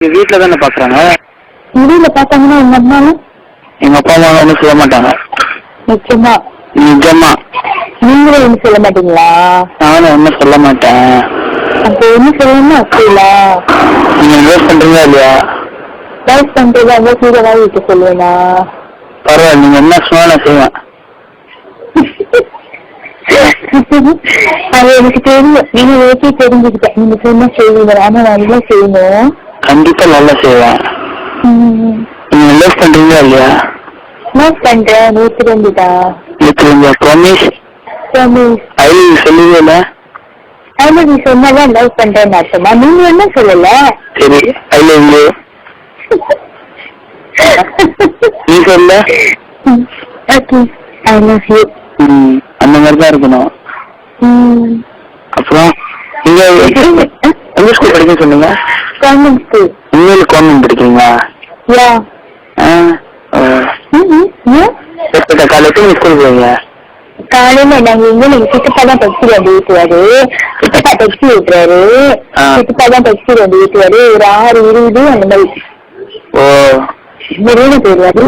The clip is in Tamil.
வீட்டுல தானே பாக்குறாங்க. முடியல பார்த்தாங்கன்னா எங்க அம்மாவும் எங்க அப்பா அம்மா ஒன்றும் சொல்ல மாட்டாங்க. நிச்சயமா நிஜமா நீங்களும் ஒண்ணு சொல்ல மாட்டீங்களா? நானும் ஒன்றும் சொல்ல மாட்டேன். அப்ப ஒண்ணு சொல்லணும்னா அப்படிங்களா? நீங்க இன்வெஸ்ட் பண்றீங்களா இல்லையா? லைஃப் பண்றதா இருந்தா சீரியஸா வீட்டு சொல்லுவேனா? பரவாயில்ல, நீங்க என்ன சொன்னா நான் செய்வேன். அது எனக்கு தெரியும். நீங்க ஓகே தெரிஞ்சுக்கிட்டேன். நீங்க சொன்னா செய்வீங்க. ஆனா நல்லா செய்யணும். கண்டிப்பா நல்லா செய்வேன். நீங்க இன்வெஸ்ட் பண்றீங்களா இல்லையா? லைஃப் பண்றேன். 102 தான். ப்ராமிஸ் ஐ சொல்லுவே இல்ல. ஆமா, நீ சொன்னாதான் லவ் பண்றேன்னு அர்த்தமா? நீங்க என்ன சொல்லல? சரி, ஐ லவ் யூ நீ சொல்ல. Okay, I love you. அந்த மாதிரிதான் இருக்கணும். அப்புறம் நீங்க எந்த ஸ்கூல் படிக்க சொன்னீங்க? Government school. உண்மையில கவர்மெண்ட் படிக்கிறீங்களா? யா. காலைக்கு நீங்க ஸ்கூல் போவீங்க? காலையில நாங்க எங்க சித்தப்பா தான் டெக்ஸி வண்டி ஊட்டுவாரு. சித்தப்பா டெக்ஸி ஊட்டுறாரு. சித்தப்பா தான் டெக்ஸி வண்டி ஊட்டுவாரு. ஒரு 6:20 அந்த மாதிரி. ஓ, போயிருவாரு.